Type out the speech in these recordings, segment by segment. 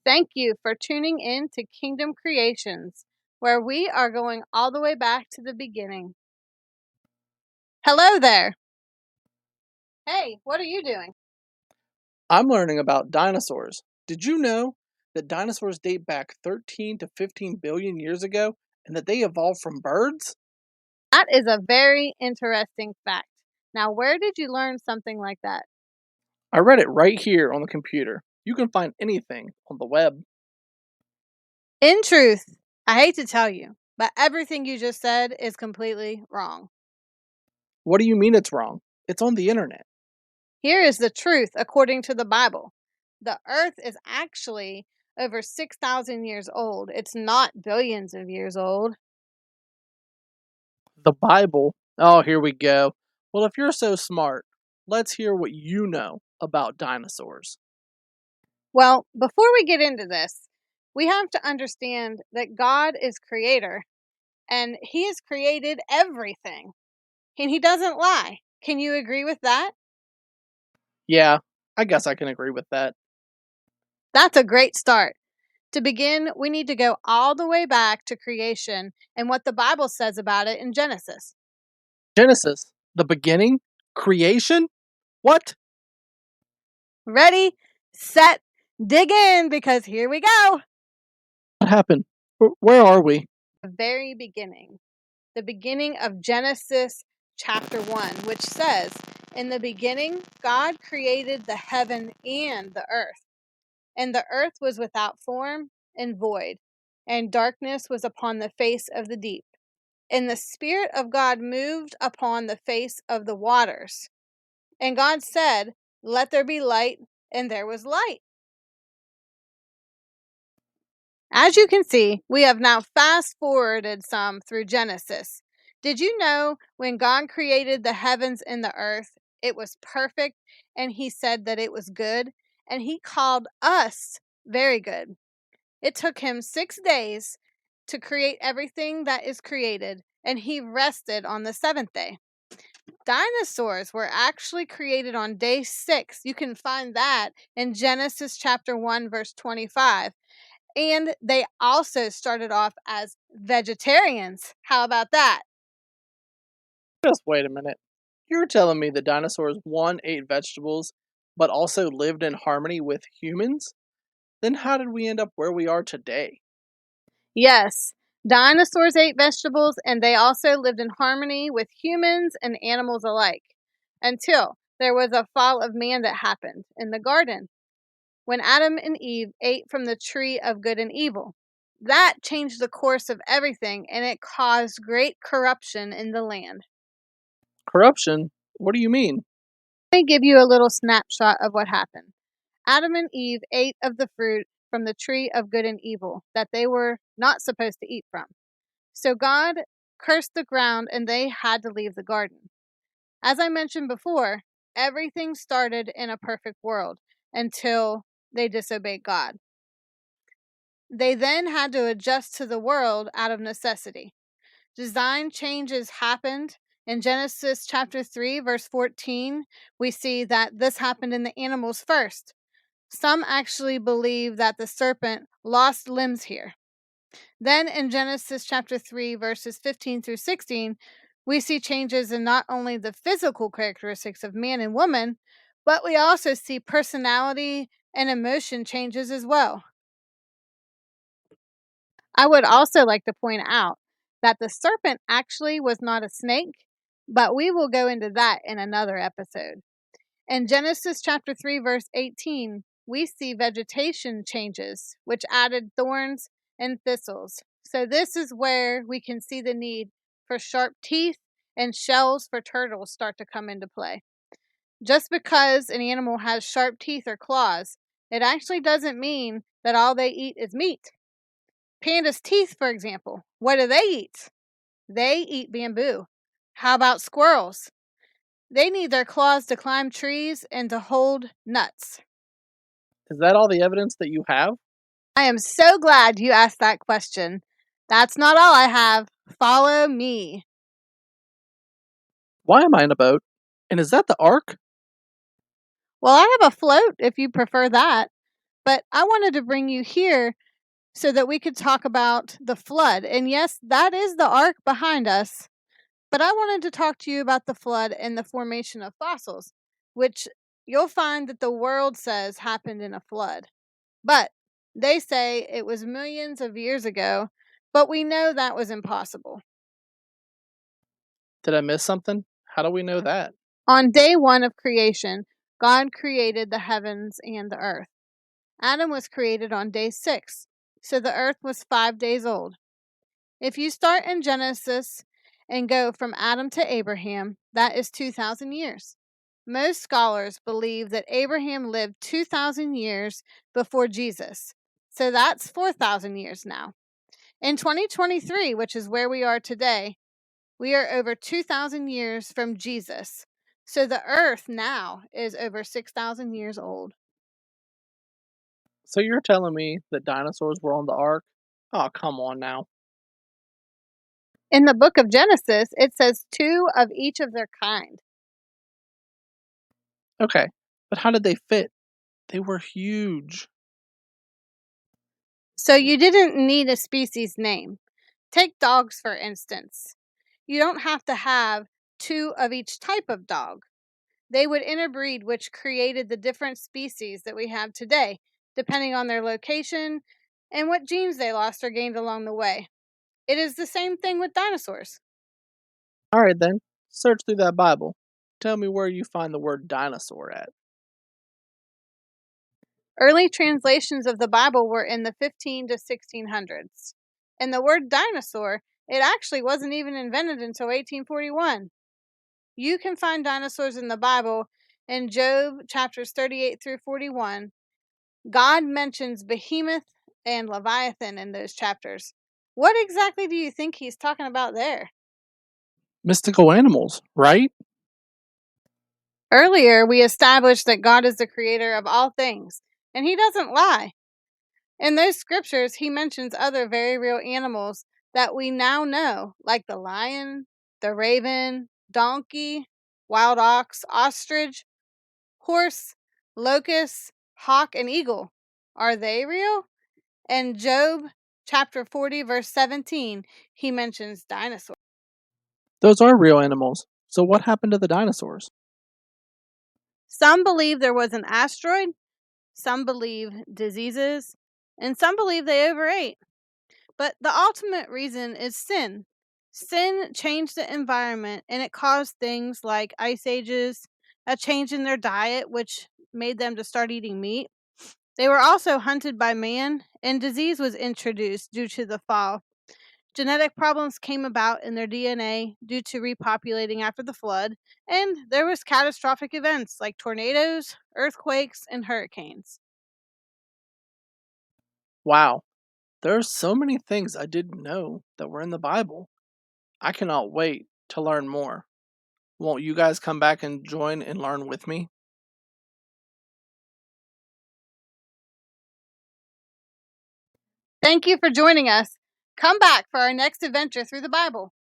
Thank you for tuning in to Kingdom Creations, where we are going all the way back to the beginning. Hello there. Hey, what are you doing? I'm learning about dinosaurs. Did you know that dinosaurs date back 13 to 15 billion years ago and that they evolved from birds? That is a very interesting fact. Now, where did you learn something like that? I read it right here on the computer. You can find anything on the web. In truth, I hate to tell you, but everything you just said is completely wrong. What do you mean it's wrong? It's on the internet. Here is the truth according to the Bible. The earth is actually over 6,000 years old. It's not billions of years old. The Bible? Oh, here we go. Well, if you're so smart, let's hear what you know about dinosaurs. Well, before we get into this, we have to understand that God is creator and he has created everything and he doesn't lie. Can you agree with that? Yeah, I guess I can agree with that. That's a great start. To begin, we need to go all the way back to creation and what the Bible says about it in Genesis. Genesis, the beginning, creation? What? Ready, set, dig in because here we go. What happened? Where are we? The very beginning. The beginning of Genesis chapter 1, which says, "In the beginning, God created the heaven and the earth. And the earth was without form and void, and darkness was upon the face of the deep. And the Spirit of God moved upon the face of the waters. And God said, 'Let there be light,' and there was light." As you can see, we have now fast forwarded some through Genesis. Did you know when God created the heavens and the earth, it was perfect, and he said that it was good, and he called us very good. It took him 6 days to create everything that is created, and he rested on the seventh day. Dinosaurs were actually created on day 6. You can find that in Genesis chapter 1, verse 25. And they also started off as vegetarians. How about that? Just wait a minute. You're telling me the dinosaurs, one, ate vegetables, but also lived in harmony with humans? Then how did we end up where we are today? Yes, dinosaurs ate vegetables and they also lived in harmony with humans and animals alike until there was a fall of man that happened in the garden when Adam and Eve ate from the tree of good and evil. That changed the course of everything and it caused great corruption in the land. Corruption? What do you mean? Let me give you a little snapshot of what happened. Adam and Eve ate of the fruit from the tree of good and evil that they were not supposed to eat from. So God cursed the ground and they had to leave the garden. As I mentioned before, everything started in a perfect world until they disobeyed God. They then had to adjust to the world out of necessity. Design changes happened. In Genesis chapter 3, verse 14, we see that this happened in the animals first. Some actually believe that the serpent lost limbs here. Then in Genesis chapter 3, verses 15 through 16, we see changes in not only the physical characteristics of man and woman, but we also see personality and emotion changes as well. I would also like to point out that the serpent actually was not a snake, but we will go into that in another episode. In Genesis chapter 3, verse 18, we see vegetation changes, which added thorns and thistles. So, this is where we can see the need for sharp teeth and shells for turtles start to come into play. Just because an animal has sharp teeth or claws, it actually doesn't mean that all they eat is meat. Pandas' teeth, for example, what do they eat? They eat bamboo. How about squirrels? They need their claws to climb trees and to hold nuts. Is that all the evidence that you have? I am so glad you asked that question. That's not all I have. Follow me. Why am I in a boat? And is that the ark? Well, I have a float if you prefer that. But I wanted to bring you here so that we could talk about the flood. And yes, that is the ark behind us. But I wanted to talk to you about the flood and the formation of fossils, which you'll find that the world says happened in a flood. But they say it was millions of years ago, but we know that was impossible. Did I miss something? How do we know that? On day one of creation, God created the heavens and the earth. Adam was created on day 6, so the earth was 5 days old. If you start in Genesis and go from Adam to Abraham, that is 2,000 years. Most scholars believe that Abraham lived 2,000 years before Jesus, so that's 4,000 years now. In 2023, which is where we are today, we are over 2,000 years from Jesus. So the earth now is over 6,000 years old. So you're telling me that dinosaurs were on the ark? Oh, come on now. In the book of Genesis, it says 2 of each of their kind. Okay, but how did they fit? They were huge. So you didn't need a species name. Take dogs, for instance. You don't have to have 2 of each type of dog. They would interbreed, which created the different species that we have today, depending on their location and what genes they lost or gained along the way. It is the same thing with dinosaurs. All right then, search through that Bible. Tell me where you find the word dinosaur at. Early translations of the Bible were in the 15 to 1600s. And the word dinosaur, it actually wasn't even invented until 1841. You can find dinosaurs in the Bible in Job chapters 38 through 41. God mentions Behemoth and Leviathan in those chapters. What exactly do you think he's talking about there? Mystical animals, right? Earlier, we established that God is the creator of all things, and he doesn't lie. In those scriptures, he mentions other very real animals that we now know, like the lion, the raven, donkey, wild ox, ostrich, horse, locust, hawk, and eagle. Are they real? In Job chapter 40, verse 17, he mentions dinosaurs. Those are real animals. So what happened to the dinosaurs? Some believe there was an asteroid, some believe diseases, and some believe they overate. But the ultimate reason is sin. Sin changed the environment and it caused things like ice ages, a change in their diet, which made them to start eating meat. They were also hunted by man, and disease was introduced due to the fall. Genetic problems came about in their DNA due to repopulating after the flood, and there was catastrophic events like tornadoes, earthquakes, and hurricanes. Wow, there are so many things I didn't know that were in the Bible. I cannot wait to learn more. Won't you guys come back and join and learn with me? Thank you for joining us. Come back for our next adventure through the Bible.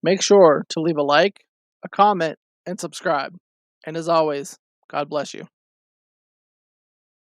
Make sure to leave a like, a comment, and subscribe. And as always, God bless you.